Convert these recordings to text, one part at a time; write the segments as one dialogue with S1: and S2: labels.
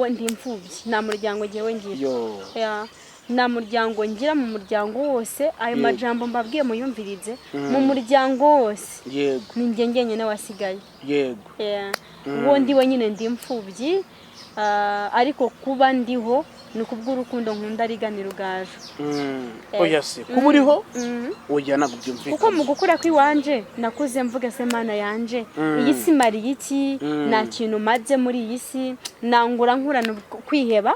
S1: ndi imfubyi nta muryango ngewe ngira
S2: yo
S1: nta muryango ngira mu muryango wose ayo majambo mbabwiye muyumvirize mu muryango wose
S2: yego
S1: ni njye ngenyine wasigaye
S2: yego
S1: uwo ndiwe nyine ndi imfubyi ariko kuba ndiho ni kubw'urukundo nkunda Rigani Rugaju
S2: oya se kuba uriho oya ntabwo byumvikana
S1: kuko mu gukura kw'iwanje nakuze mvuga se mana yanje iyi si mariye iki nta kintu maze muri iyi si nangura nkurana kwiheba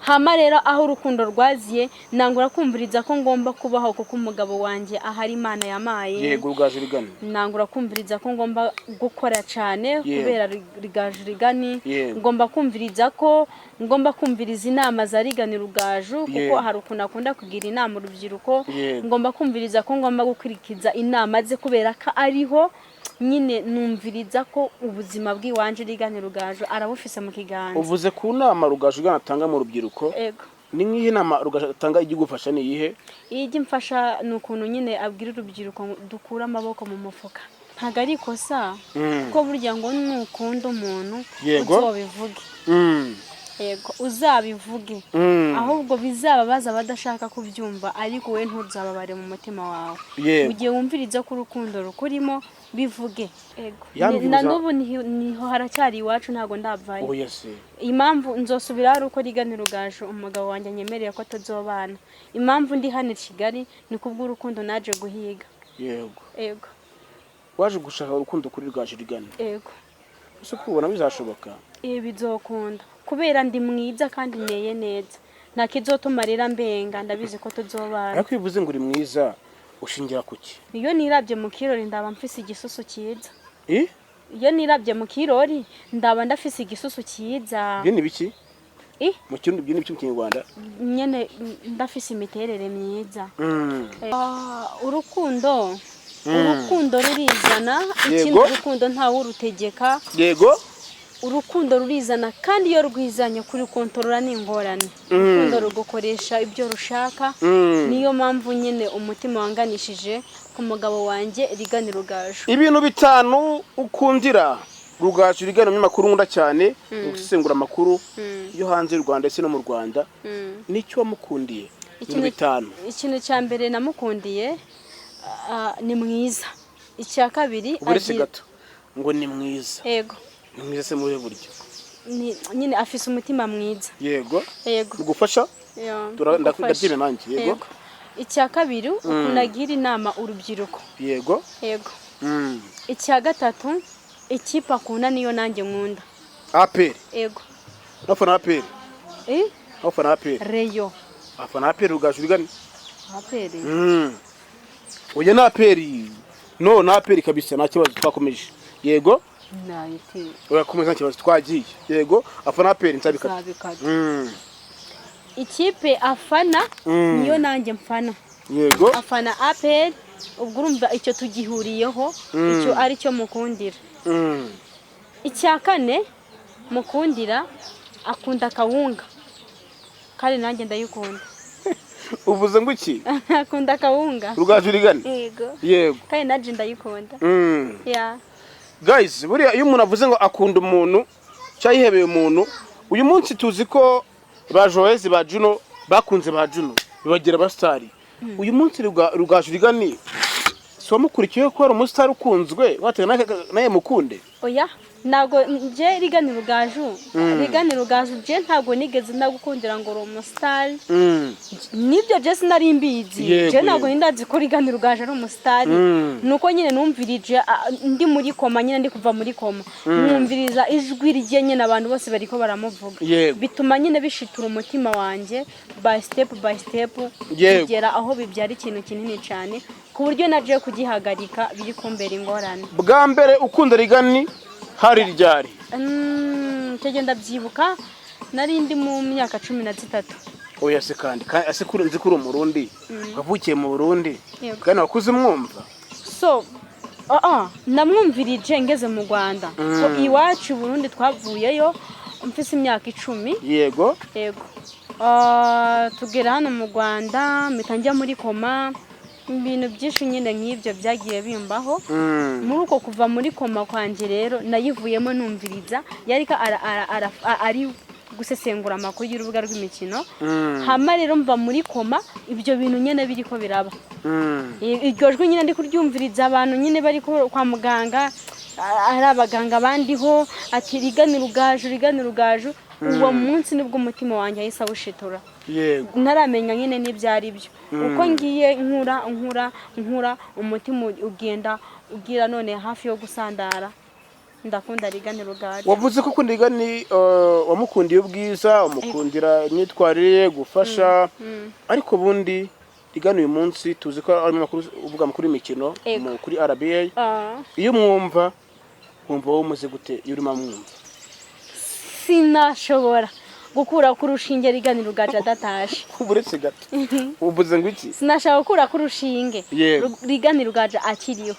S1: hama rero aho urukundo rwaziye nangura kumviriza ko ngomba kubaho kuko umugabo wanjye ahari Imana yamaye
S2: yego Rugaju Rigani
S1: nangura kumviriza ko ngomba gukora cyane kubera Rugaju Rigani ngomba kumviriza ko ngomba kumviriza inama za Rigani Rugaju kuko hari ukuntu akunda kugira inama urubyiruko ngomba kumviriza ko ngomba gukurikiza inama ze kubera ko ariho nyine numviriza ko ubuzima bw'iwanje Rigani Rugaju arabufise mu kiganza
S2: uvuze ku nama Rugaju Rigani atanga mu rubyiruko
S1: yego
S2: ni nk'iyi nama Rugaju atanga igufasha ni iyihe
S1: mfasha ni ukuntu nyine abwira urubyiruko dukura amaboko mu mufuka ntago ari ikosa kuko burya ngo nukunda umuntu uzobivuge yego uzabivuge ahubwo bizababaza badashaka kubyumva ariko we ntuzababare mu mutima wawe mu gihe wumviriza ko urukundo rukurimo bivuge yego na n'ubu niho haracyari iwacu ntago ndavayo impamvu nzosubira ari uko Rigani Rugaju umugabo wanjye anyemereye ko tuzobana impamvu ndi hano i Kigali ni kubw'urukundo naje guhiga yego
S2: waje gushaka urukundo kuri Rugaju Rigani
S1: yego
S2: ese kubona bizashoboka
S1: bizokunda kubera ndi mwiza kandi neye neza nta kizotuma rero mbenga ndabizi ko tuzobana
S2: ariko bivuze ngo uri mwiza ushingira kuki
S1: iyo nirabye mu kirori ndaba mfise igisusu cyiza iyo nirabye mu kirori ndaba ndafise igisusu cyiza
S2: byo ni biki mu kirundi byo ni biki mu Kinyarwanda
S1: nyene ndafise imiterere myiza urukundo rurizana ikindi urukundo ntawe urutegeka
S2: yego
S1: urukundo rurizana kandi iyo rwizanye kuri kontorora n'ingorane urukundo rugukoresha ibyo rushaka niyo mpamvu nyine umutima wanganishije ku mugabo wanjye Rigani Rugaju
S2: ibintu bitanu ukundira Rugaju Rigani umunyamakuru nkunda cyane gusesengura amakuru yo hanze y'u Rwanda ndetse no mu Rwanda nicyo wamukundiye ibintu bitanu
S1: ikintu cya mbere namukundiye ni mwiza icya kabiri
S2: uburetse gato ngo ni mwiza
S1: yego
S2: ni mwiza se muri buryo
S1: nyine afise umutima mwiza
S2: yego
S1: yego
S2: ugufasha ndabyime nanjye yego
S1: icya kabiri ukunagira inama urubyiruko
S2: yego
S1: yego icya gatatu ikipe akunda niyo nanjye nkunda
S2: APR
S1: yego
S2: afana APR afana APR
S1: Reyo
S2: afana APR Rugaju Rigani
S1: APR
S2: oya na APR no na APR kabisa nta kibazo twakomeje yego
S1: nayite
S2: urakomeza kibazo twagiye yego afana APR nsabika
S1: ikipe afana niyo nanjye mfana
S2: yego
S1: afana APR ubwo urumva icyo tugihuriyeho icyo ari cyo mukundira icya kane mukundira akunda kawunga kandi nanjye ndayikunda
S2: uvuze ngo iki
S1: akunda kawunga
S2: Rugaju Rigani yego
S1: kandi naje ndayikunda
S2: guys buriya iyo umuntu avuze ngo akunda umuntu cyayihebeye umuntu uyu munsi tuzi ko ba Joyce ba Juno bakunze ba Juno bibagira abastari uyu munsi Rugaju Rigani so mukurikiye ko ari umustar ukunzwe watega naye mukunde
S1: oya nago nje Rigani Rugaju je ntago nigeze ndagukundira ngo ro umustar nibyo je sinari mbizi je nago ndazi ko Rigani Rugaju ari umustar nuko nyine numvirije ndi muri koma nyine ndi kuva muri koma numviriza ijwi rye nyine abantu bose bariko baramuvuga bituma nyine bishitura umutima wanje by step kugera aho bibyara ikintu kinini cyane ku buryo naje kugihagarika biri kumbera ingorane
S2: bwa mbere ukunda Rigani hari ryari
S1: tegenda byibuka nari ndi mu myaka 13
S2: oya se kandi ase kuri nzi kuri umurundi wavukiye mu Burundi kandi wakuze mwumva
S1: so namwumvirije ngeze mu Rwanda so iwacu Burundi twavuyeyo mfise imyaka 10
S2: yego
S1: tugera hano mu Rwanda mitanjya muri koma ibintu byinshi nyine nk'ibyo byagiye bimbaho muri uko kuva muri koma kwanjye rero nayivuyemo numviriza yariko ari gusesengura amakuru y'urubuga rw'imikino hama rero mva muri koma ibyo bintu nyine biriko biraba iryo jwi nyine ndi kuryumviriza abantu nyine bari kwa muganga ari abaganga bandiho ati rigani rugaju uwo munsi nibwo umutima wanjye ahise awushitura ntaramenya nyine n'ibyari byo uko ngiye nkura umutima ugenda ugira none hafi yo gusandara ndakunda rigani rugaju
S2: wavuze ko ukunda rigani wamukundiye ubwiza umukundira imyitwarire gufasha ariko bundi rigani uyu munsi tuzi ko ari uvuga amakuru y'imikino kuri RBA iyo mwumva wowe umuze gute iyo urimo mwumva
S1: sinashobora gukura ku rushinge rigani rugaje adatashe
S2: kuburetse gato uvuze ngo iki
S1: sinashaka gukura ku rushinge rigani rugaje akiriyo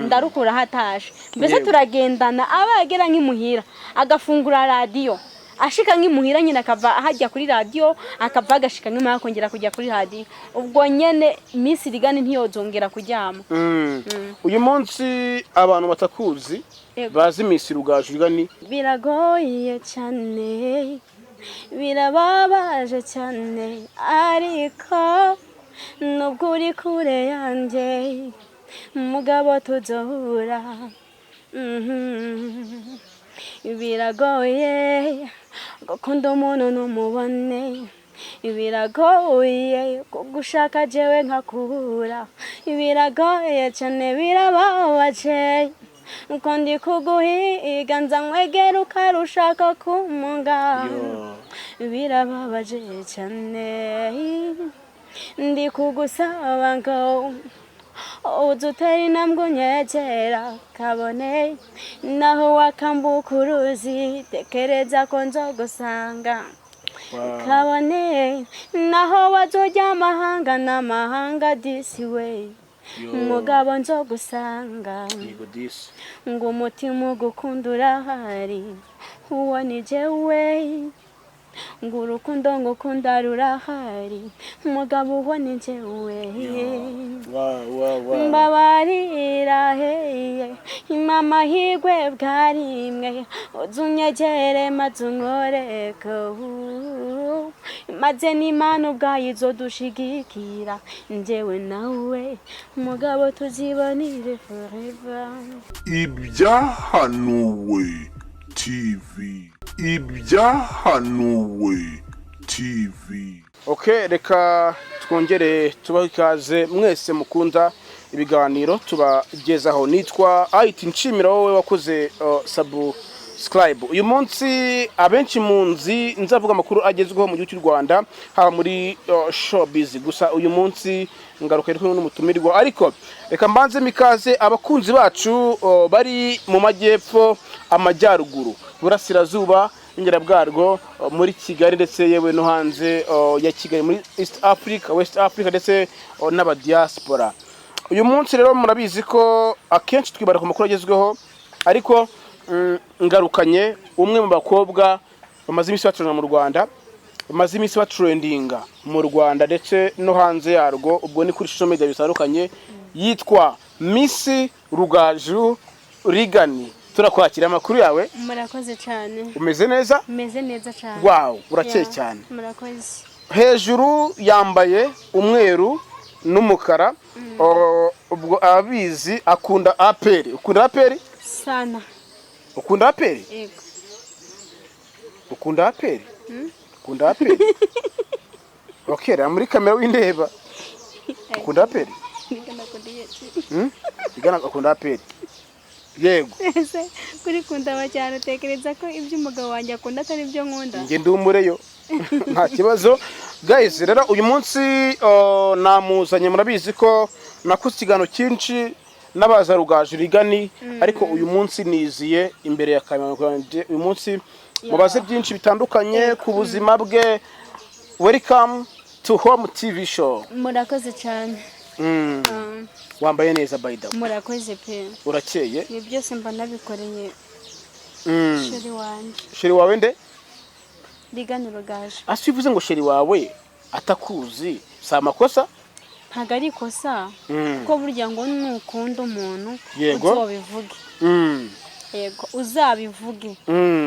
S1: ndarukura hatashe mbese turagendana abagera nk'imuhira agafungura radio ashika nk'imuhira nyine akava hajya kuri radio akava agashika nk'imwe akongera kujya kuri radio ubwo nyene Miss rigani ntiyozongera kuryama
S2: uyu munsi abantu batakuzi bazi Miss Rugaju rigani
S1: biragoye cyane birababaje cyane ariko nubwo uri kure yanjye mugabo tuzohura biragoye gukunda umuntu numubone biragoye kugushaka jewe nkakubura biragoye cyane birababaje uko ndi kuguhiga nza nkwegera ukarushaka kumunga birababaje cyane ndi kugusaba ngo udutera intambwe unyegera kabone naho wakambuka uruzi tekereza ko nzogusanga kabone naho wazojya amahanga n'amahanga disi we mugabo nzogusanga ngo umutima ugukunda urahari uwo ni jewe ngo urukundo ngukunda rurahari umugabo uwo ni jewe mbabarira heye imama higwe bwarimwe uzunyegere maze unkoreko maze n'Imana ubwayo izodushigikira njyewe nawe umugabo tuzibonire forever.
S3: Ibyahanuwe TV. Ibyahanuwe TV.
S2: Okay, reka twongere tubaho ikaze mwese mukunda ibiganiro tubagezaho. Nitwa IT Nshimira wowe wakoze subscribe. Uyu munsi abenshi munzi nzavuga amakuru agezweho mu gihugu cy'u Rwanda haba muri showbiz, gusa uyu munsi ngaruka rero n'umutumirwa, ariko reka mbanze mikaze abakunzi bacu bari mu majyepfo, amajyaruguru, burasirazuba, ingera bwarwo, muri Kigali ndetse yewe no hanze ya Kigali, muri East Africa, West Africa ndetse n'aba diaspora. Uyu munsi rero murabizi ko akenshi twibara ku makuru agezweho, ariko ngarukanye umwe mu bakobwa bamaze iminsi batrendinga mu Rwanda, bamaze iminsi batrendinga mu Rwanda ndetse no hanze yarwo, ubwo ni kuri social media bitandukanye, yitwa Miss Rugaju Rigani. Turakwakira amakuru yawe.
S1: Murakoze cyane.
S2: Umeze neza?
S1: Umeze neza cyane.
S2: Wow, urakeye cyane.
S1: Murakoze.
S2: Hejuru yambaye umweru n'umukara, ubwo abizi akunda APR. Ukunda APR?
S1: Sana.
S2: Ukunda APR?
S1: Yego.
S2: Ukunda APR? Ukunda APR? Okay, muri kamera windeba. Ukunda APR?
S1: Nigana kundiye.
S2: Nigana akunda APR. Yego.
S1: Ese kuri kunda cyane utekereza ko ibyo umugabo wanjye akunda atari byo nkunda?
S2: Nge ndumureyo. Nta kibazo. Guys, rero uyu munsi namuzanye, murabizi ko nakoze ikiganiro cyinshi n'abaza Rugaju Rigani, ariko uyu munsi niziye imbere ya kamera. Uyu munsi mubaze byinshi bitandukanye ku buzima bwe. Welcome to Home TV show.
S1: Murakoze cyane.
S2: Wambaye neza by the way.
S1: Murakoze pe.
S2: Urakeye?
S1: Ni byose mba nabikoreye. Sheri wanjye.
S2: Sheri wawe nde?
S1: Rigani Rugaju.
S2: Asivuze ngo sheri wawe atakuzi, si amakosa?
S1: ntago ari ikosa kuko burya ngo nukunda umuntu
S2: Yego.
S1: uzobivuge yego uzabivuge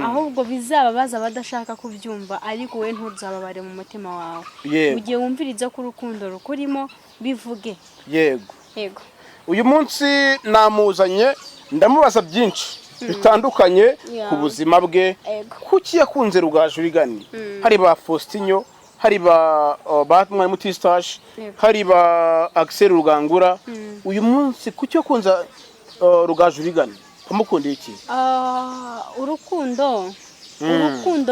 S1: ahubwo bizababaza abadashaka kubyumva ariko we ntuzababare mu mutima wawe
S2: Yego.
S1: ugiye wumviriza ko urukundo rukurimo bivuge
S2: yego
S1: yego
S2: uyu munsi namuzanye ndamubaza byinshi bitandukanye
S1: Yeah.
S2: ku buzima bwe
S1: Yego.
S2: kuki yakunze Rugaju Rigani hari ba Faustinho hari ba Batman Mutistache
S1: Yego.
S2: hari ba Axel Rugangura uyu munsi kuki yakunze Rugaju Rigani kamukundiye iki
S1: urukundo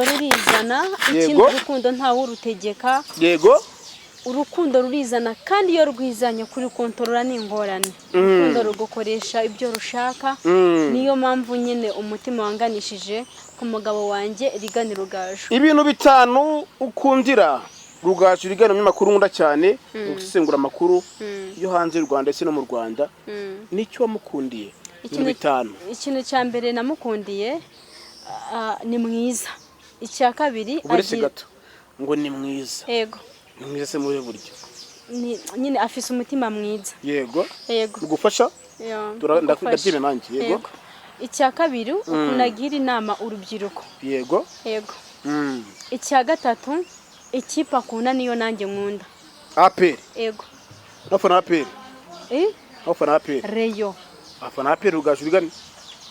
S1: rurizana ikindi
S2: Yego.
S1: urukundo ntawe urutegeka
S2: yego
S1: urukundo rurizana kandi iyo rwizanye kuri kontorora ni ingorane urukundo rugukoresha ibyo rushaka niyo mpamvu nyine umutima wanganishije ku mugabo wanjye Rigani Rugaju
S2: ibintu bitanu ukundira Rugaju Rigani umunyamakuru nkunda cyane gusesengura amakuru yo hanze y'u Rwanda ndetse no mu Rwanda nicyo wamukundiye ibintu bitanu
S1: ikintu cya mbere namukundiye ni mwiza icya kabiri
S2: uburetse gato ngo ni mwiza
S1: yego
S2: ni mwiza se muri buryo
S1: nyine afise umutima mwiza
S2: yego
S1: yego
S2: ugufasha ndabyime nanjye yego
S1: icya kabiri ukunagira inama urubyiruko
S2: yego
S1: yego icya gatatu ikipe akunda niyo nanjye nkunda
S2: APR
S1: yego
S2: afana APR afana APR
S1: Reyo
S2: afana APR Rugaju Rigani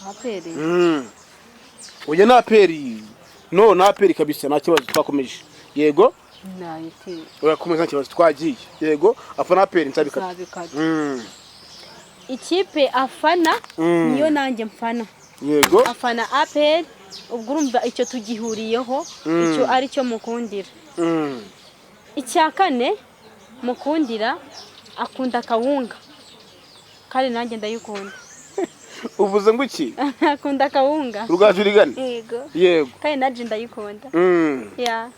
S1: APR
S2: oya na APR no na APR kabisa nta kibazo twakomeje yego
S1: nayite
S2: urakomeza nta kibazo twagiye yego afana APR nsabika
S1: ikipe afana niyo nanjye mfana
S2: yego
S1: afana APR ubwo urumva icyo tugihuriyeho icyo ari cyo mukundira icya kane mukundira akunda kawunga kandi nanjye ndayikunda
S2: uvuze ngo iki
S1: akunda kawunga
S2: Rugaju Rigani
S1: yego
S2: yego
S1: kandi nanjye ndayikunda yeah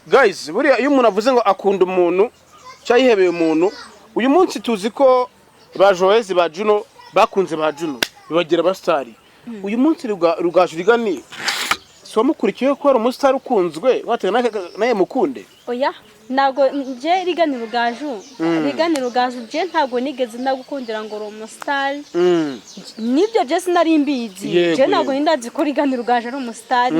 S2: guys buriya iyo umuntu avuze ngo akunda umuntu cyayihebeye umuntu uyu munsi tuzi ko ba Joyce ba Juno bakunze ba Juno bibagira abastari uyu munsi Rugaju Rigani so mukurikiye ko ari umustar ukunzwe watega naye mukunde
S1: oya ntago nje Rigani Rugaju je ntago nigeze ndagukundira ngo ro umustar nibyo je sinari mbizi je ntago nindazi ko Rigani Rugaju ari umustar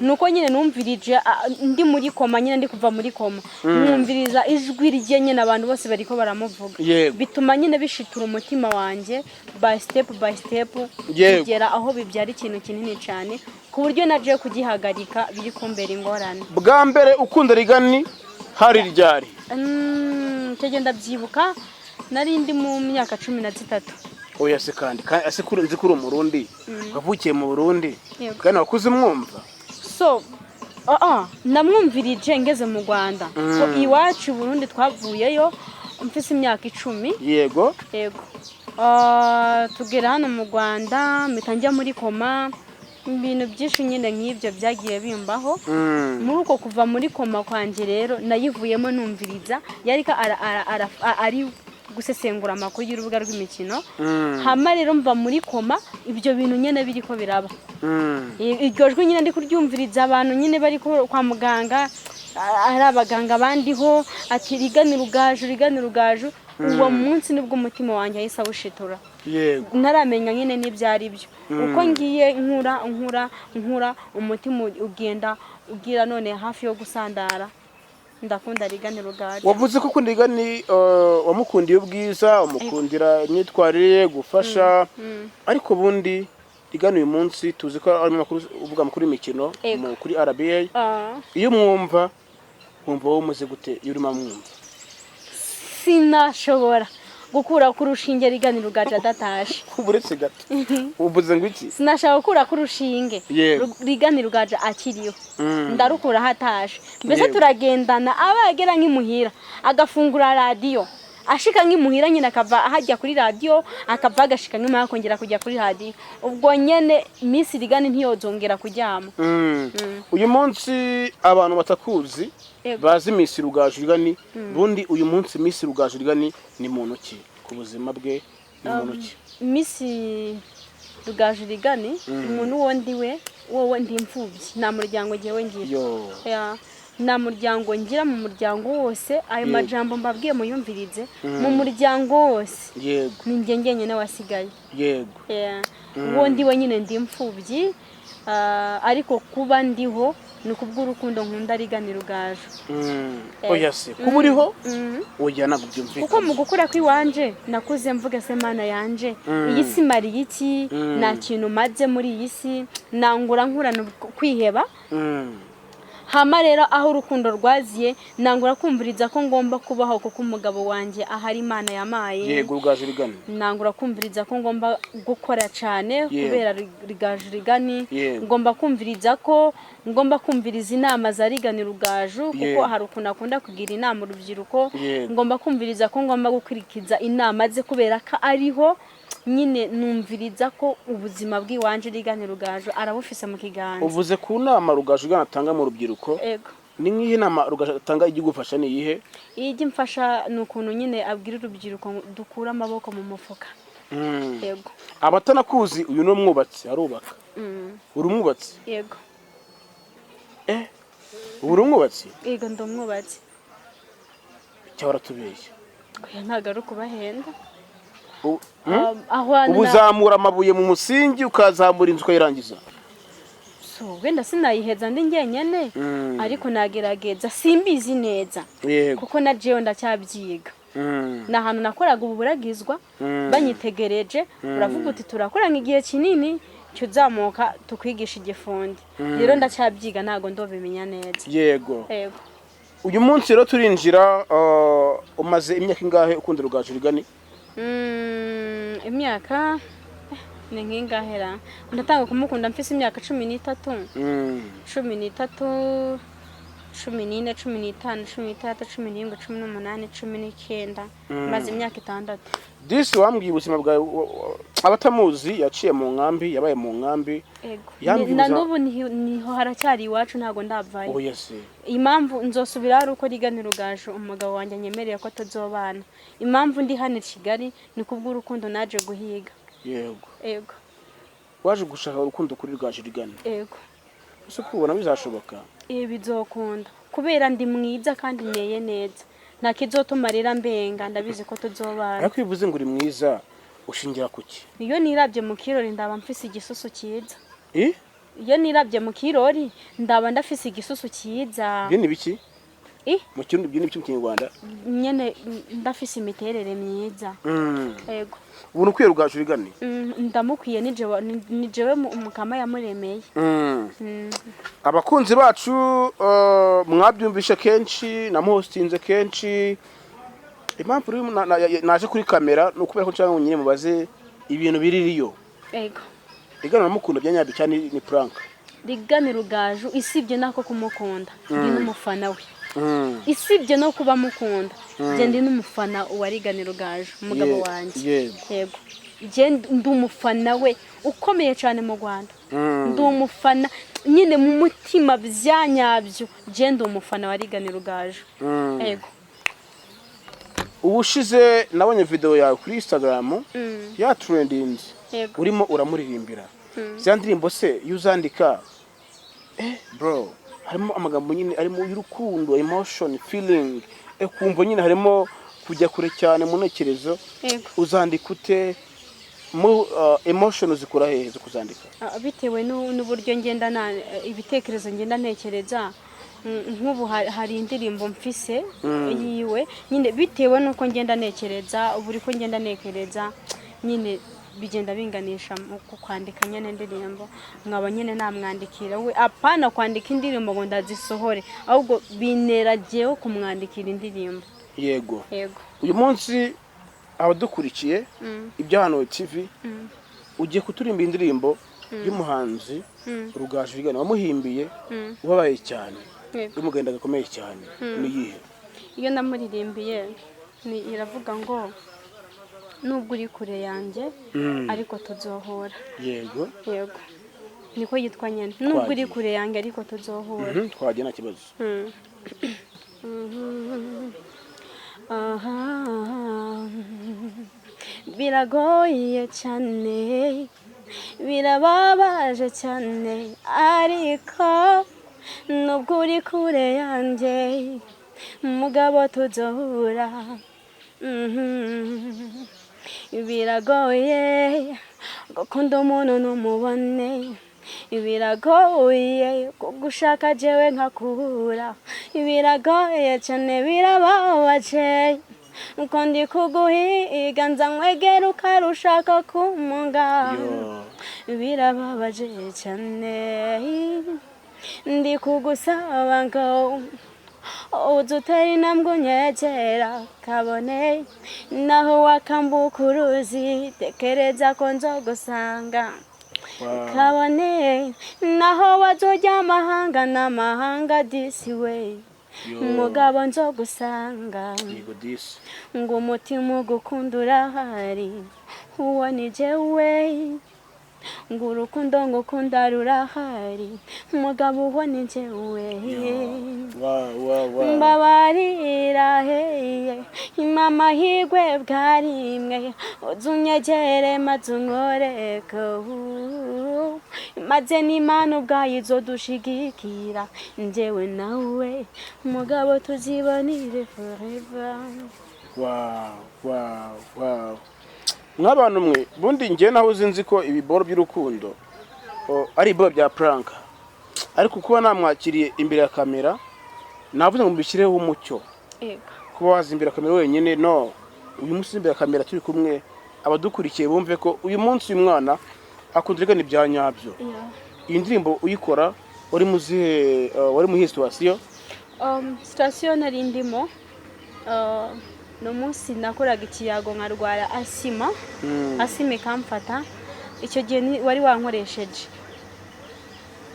S1: nuko nyine numvirije ndi muri koma nyine ndi kuva muri koma numviriza ijwi rye nyine abantu bose bariko baramuvuga bituma nyine bishitura umutima wanje by step kugera aho bibyara ikintu kinini cyane ku buryo naje kugihagarika biri kumbera ingorane
S2: bwa mbere ukunda Rigani hari ryari
S1: cyagenda byibuka nari ndi mu myaka 13
S2: oya se kandi ase kuri nzi kuri umurundi wavukiye mu Burundi kandi wakuze mwumva
S1: so namwumvirije ngeze mu Rwanda so iwacu Burundi twavuyeyo mfise imyaka 10
S2: yego
S1: yego tugera hano mu Rwanda mitanjya muri koma ibintu byinshi nyine nk'ibyo byagiye bimbaho muri uko kuva muri koma kwanje rero nayivuyemo numviriza yarika ari gusesengura amakuru y'urubuga rw'imikino hama rero mva muri koma ibyo bintu nyene biriko biraba iryo jwi nyine ndi kuryumviriza abantu nyine bari kwa muganga ari abaganga bandiho ati Rigani Rugaju uwo munsi nibwo umutima wanjye yahise awushitura
S2: yego
S1: ntaramenya nyine n'ibyari byo uko ngiye nkura umutima ugenda ugira none hafi yo gusandara ndakunda Rigani Rugaju
S2: wavuze ko ukunda Rigani wamukundiye ubwiza umukundira imyitwarire gufasha ariko bundi Rigani uyu munsi tuzi ko ari makuru uvuga makuru y'imikino kuri RBA iyo mwumva wowe umuze gute yurima mwumva
S1: sinashobora gukura ku rushinge Rigani Rugaju adatashe
S2: uburetse gato uvuze ngo iki
S1: sinashaka gukura ku rushinge Rigani Rugaju akiriyo ndarukura hatashe mbese turagendana abagera nk'imuhira agafungura radio ashika nk'imuhira nyine akava hajya kuri radio akava agashika nk'ima akongera kujya kuri radio ubwo nyene Miss Rigani ntiyozongera kujyama
S2: uyu munsi abantu batakuzi bazi Miss Rugaju Rigani bundi uyu munsi Miss Rugaju Rigani ni muntu ki ku buzima bwe ni muntu ki
S1: Miss Rugaju Rigani umuntu wowe ndi imfubyi nta muryango giyewe ngira nta muryango ngira mu muryango wose ayo majambo mbabwiye muyumvirize mu muryango wose
S2: yego
S1: ni njye njyenyine wasigaye
S2: yego
S1: uwo ndiwe nyine ndi imfubyi ariko kuba ndiho ni kubw'urukundo nkunda Rigani Rugaju
S2: oya se kuba uriho oya ntabwo byumvikana
S1: kuko mu gukura kw'iwanje nakuze mvuga se mana yanje iyi si mariye iki nta kintu maze muri iyi si nangura nkurana kwiheba hama rero aho urukundo rwaziye nangura kumviriza ko ngomba kubaho kuko umugabo wanjye ahari Imana yamaye
S2: yego Rugaju Rigani
S1: nangura kumviriza ko ngomba gukora cyane kubera Rugaju Rigani ngomba kumviriza ko ngomba kumviriza inama za Rigani Rugaju kuko hari ukuntu akunda kugira inama urubyiruko ngomba kumviriza ko ngomba gukurikiza inama ze kubera ko ariho nyine numviriza ko ubuzima bw'iwanje Rigani Rugaju arabufise mu kiganza
S2: uvuze ku nama Rugaju Rigani atanga mu rubyiruko
S1: yego
S2: ni nk'iyi nama Rugaju atanga igufasha ni iyihe
S1: ijye mfasha ni ukuntu nyine abwira urubyiruko dukura amaboko mu mufuka yego
S2: abatanakuzi uyu ni umwubatsi arubaka uri umwubatsi
S1: yego
S2: uri umwubatsi
S1: yego ndi umwubatsi
S2: cyahora tubeshya
S1: ntabwo ari ukubahenda
S2: ubuzamura amabuye mu musingi ukazamura inzu ukayirangiza
S1: wenda sinayiheza ndi njyenyene ariko nagerageza simbizi neza kuko na jewe ndacyabyiga ni ahantu nakoraga ubu buragizwa banyitegereje uravuga uti turakorana igihe kinini cyuzamuka tukwigisha igifundi rero ndacyabyiga ntago ndobimenya neza
S2: yego uyu munsi rero turinjira umaze imyaka ingahe ukunda Rugaju Rigani
S1: imyaka ni nk'ingahera ndatanga kumukunda mfise imyaka 13 13 14 15 16 17 18 19 19 maze imyaka 6
S2: disi wambwiye ubuzima bwawe abatamuzi yaciye mu nkambi yabaye mu nkambi
S1: na n'ubu niho haracyari iwacu ntago ndavaye
S2: oya se
S1: impamvu nzosubira ari uko Rigani Rugaju umugabo wanjye nyemereye ko tuzobana impamvu ndi hano i Kigali ni kubw'urukundo naje guhiga yego
S2: waje gushaka urukundo kuri Rugaju Rigani
S1: yego
S2: ese kubona bizashoboka
S1: bizokunda kubera ndi mwiza kandi neye neza nta kizotumarira mbenga ndabizi ko tuzobana
S2: ariko bivuze ngo uri mwiza ushingira kuki
S1: iyo nirabye mu kirori ndaba mfise igisusu cyiza iyo nirabye mu kirori ndaba ndafise igisusu cyiza
S2: byo ni biki mu kirundi byo ni biki mu Kinyarwanda
S1: nyene ndafise imiterere myiza yego
S2: ubuntu kwiye Rugaju Rigani
S1: ndamukwiye ni jewe umukama yamuremeye
S2: abakunzi bacu mwabyumvisha kenshi namuhostinze kenshi impamvu naje kuri kamera nukubera ko nshaka nyine mubaze ibintu biririyo
S1: yego
S2: Rigani namukunda byanyabyo cyane ni prank
S1: Rigani Rugaju isibye nako kumukunda ndi n'umufana we isibye no kuba mukunda je ndi n'umufana wa Rigani Rugaju umugabo wanjye yego je ndi umufana we ukomeye cyane mu Rwanda ndi umufana nyine mu mutima byanyabyo je ndi umufana wa Rigani Rugaju yego
S2: ubushize nabonye video yawe kuri Instagram ya trending urimo uramuririmbira za ndirimbo se yuzandika bro harimo amagambo nyine arimo y'urukundo emotion feeling kumva nyine harimo kujya kure cyane mu ntekerezo uzandika ute mu emotion zikura hehe zo kuzandika
S1: bitewe n'uburyo ngenda ibitekerezo ngenda ntekereza nk'ubu hari indirimbo mfise yiwe nyine bitewe nuko ngenda ntekereza buri ko ngenda ntekereza nyine bigenda binganisha mu kwandika nyene indirimbo nkaba nyene namwandikira we apana kwandika indirimbo ngo ndazisohore ahubwo binerageho kumwandikira indirimbo
S2: yego uyu munsi abadukurikiye ibya hano TV ugiye kuturimba indirimbo y'umuhanzi Rugaju Rigani wamuhimbiye ubabaye cyane umugenda gakomeye cyane ni yihe
S1: iyo namuririmbiye ni iravuga ngo nubwo uri kure yanjye ariko tuzohora
S2: yego
S1: niko yitwa nyene nubwo uri kure yanjye ariko tuzohora
S2: twagiye nta kibazo
S1: biragoye cyane birababaje cyane ariko nubwo uri kure yanjye mugabo tuzohura biragoye gukunda umuntu numubone biragoye kugushaka jewe nkakubura biragoye cyane birababaje uko ndi kuguhiga nza nkwegera ukarushaka kumunga birababaje cyane ndi kugusaba ngo udutera intambwe unyegera kabone naho wakambuka uruzi tekereza ko nzogusanga kabone naho wazojya amahanga n'amahanga disi we mugabo nzogusanga ngo umutima ugukunda urahari uwo ni jewe ngo urukundo ngukunda rurahari mugabo uwo ni jewe mbabarira heye mama higwe bwarimwe uzunyegere maze unkoreko maze n'Imana ubwayo izodushigikira njyewe nawe mugabo tuzibonire forever.
S2: Nk'abantu mwe bundi njye naho uzinzi ko ibiboro by'urukundo ari ibiboro bya prank, ariko kuba namwakiriye imbere ya kamera navuze ngo mbishyireho umucyo. Kuba waza imbere ya kamera wenyine no, uyu munsi imbere ya kamera turi kumwe abadukurikiye bumve ko uyu munsi uyu mwana akundira ibya nyabyo. Iyi ndirimbo uyikora wari muhiye situation?
S1: Situation nari ndimo no munsi nakoraga ikiyago nkarwara asima kamfata icyo gihe wari wankoresheje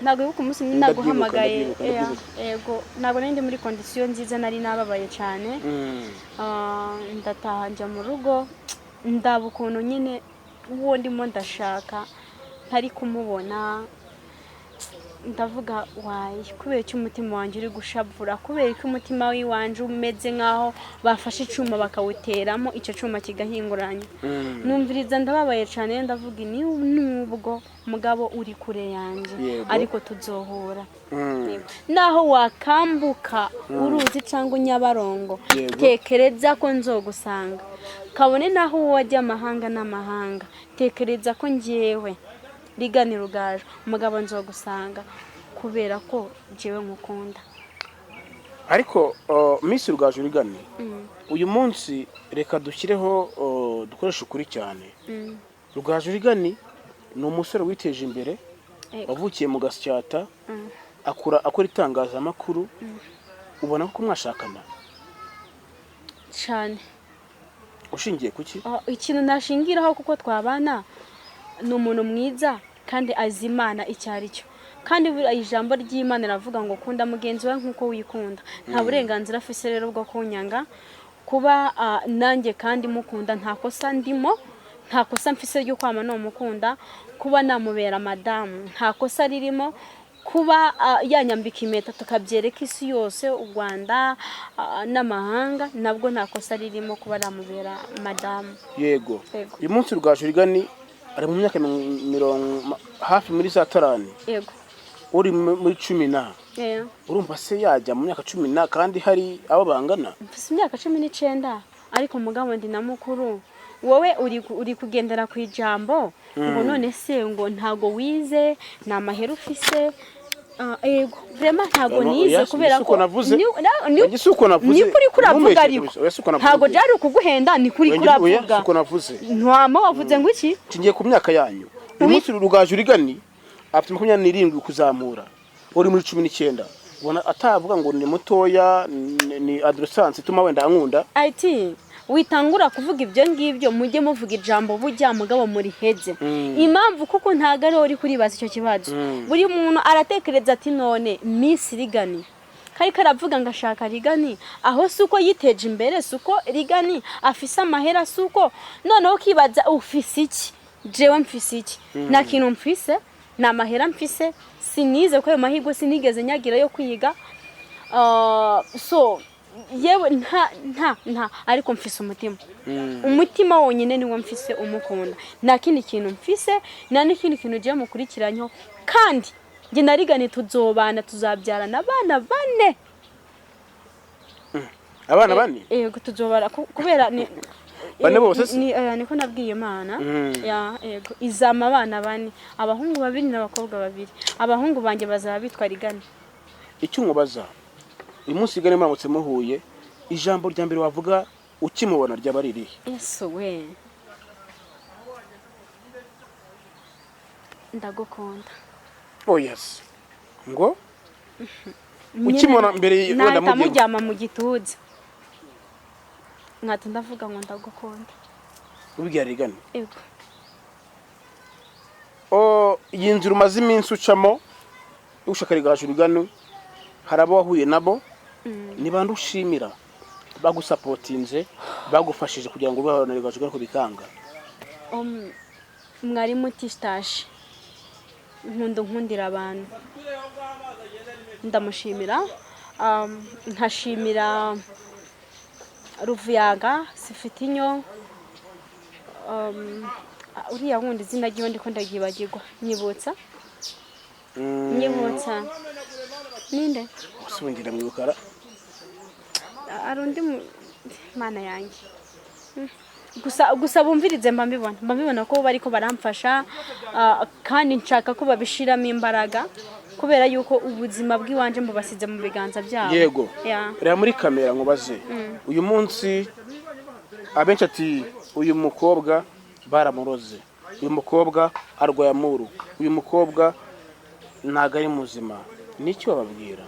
S1: ntabwo yuko umunsi naguhamagaye yego ntabwo nari ndi muri condition nziza nari nababaye cyane ndataha njya mu rugo ndaba ukuntu nyine uwo ndimo ndashaka ntari kumubona ndavuga wayi kubera ko umutima wanjye uri gushavura kubera ko umutima w'iwanje umeze nkaho bafashe icuma bakawuteramo icyo cuma kigahinguranya numviriza ndababaye cyane ndavuga nubwo mugabo uri kure yanjye ariko tuzohura naho wakambuka uruzi cyangwa Nyabarongo tekereza ko nzogusanga kabone naho wajya amahanga n'amahanga tekereza ko njyewe Rigani Rugaju umugabo nzogusanga kubera ko jewe nkukunda.
S2: Ariko Miss Rugaju Rigani uyu munsi reka dushyireho dukoresha ukuri cyane. Rugaju Rigani ni umusore witeje imbere wavukiye mu Gasyata akora itangazamakuru ubona ko mwashakana
S1: cyane.
S2: Ushingiye kuki?
S1: Ikintu nashingiraho kuko twabana ni umuntu mwiza kandi azi Imana icyari cyo kandi ijambo ry'Imana ravuga ngo kunda mugenzi wawe nkuko wikunda. Nta burenganzira afise rero bwo kunyanga kuba nanjye kandi mukunda nta kosa ndimo, nta kosa mfise ryo kwama no mukunda, kuba namubera madamu nta kosa ririmo, kuba yanyambika impeta tukabyereka isi yose u Rwanda n'amahanga nabwo nta kosa ririmo kuba namubera madamu.
S2: Yego uyu munsi Rugaju Rigani ari mu myaka hafi muri za tarani.
S1: Yego
S2: uri muri 10 urumva se yajya mu myaka 10 kandi hari abo bangana?
S1: Mfise imyaka 19 ariko mugabo ndi na mukuru. Wowe uri kugendera ku ijambo ngo none se ngo ntago wize na mahera ufise. Ego vraiment ntago nize kubera ko ni kuri kuravuga ariko ntago jari kuguhenda ni kuri kuravuga ntwama wavuze ngo iki
S2: kingiye ku myaka yanyu. Umunsi Rugaju Rigani afite 27 kuzamura uri muri 19 ubona atavuga ngo ni mutoya ni adolescence ituma wenda ankunda.
S1: IT witangura kuvuga ibyo ngibyo mujye muvuga ijambo bujya mugabo muri heze impamvu kuko ntago ari uri kuribaza icyo kibazo. Buri muntu aratekereza ati none Miss Rigani kari karavuga ngashaka Rigani aho suko yiteje imbere suko Rigani afise amahera suko noneho kibaza ufise iki jewe mfise iki na kintu mfise na mahera mfise sinize ko ayo mahigo sinigeze nyagira yo kwiga so yewe nta ariko mfise umutima wonyine niwo mfise umukunda nta kindi kintu mfise nta n'ikindi kintu je mukurikiranyo kandi njye na Rigani tuzobana tuzabyarana abana 4.
S2: abana 4
S1: yego tuzobara kubera ni
S2: bane bose
S1: niko nabwiye Imana yego izama abana 4 abahungu 2 n'abakobwa 2 abahungu banjye bazaba bitwa Rigani.
S2: icyo umubaza uyu munsi Rigani muramutse muhuye ijambo rya mbere wavuga ukimubona ryaba ririhe?
S1: Yesu we ndagukunda.
S2: Oh yes ngo ukimona mbere wenda
S1: mujyama mu gituza nkata ndavuga ngo ndagukunda
S2: ubwira Rigani.
S1: Yego
S2: yinzira umaze iminsi ucamo ushaka Rigani harabo wahuye nabo ni bande ushimira bagusapotinze bagufashije kugira ngo ubahone Rigani ko bikanga?
S1: mwarimu Tistache nkundira abantu ndamushimira nkashimira Ruvuyaga Sifitinyo uriya wundi izina ryiwe ndiko ndagibagirwa nyibutsa ninde
S2: usubindira mwibukara
S1: arundi mana yanjye gusa bumvirize mbambibona ko bariko baramfasha kandi nshaka ko babishiramo imbaraga kubera yuko ubuzima bw'iwanje mbubasize mu biganza byabo.
S2: Yego rero muri kamera nkubaze uyu munsi abenshi ati uyu mukobwa baramuroze, uyu mukobwa arwaye amuru, uyu mukobwa ntago ari muzima, nicyo bababwira?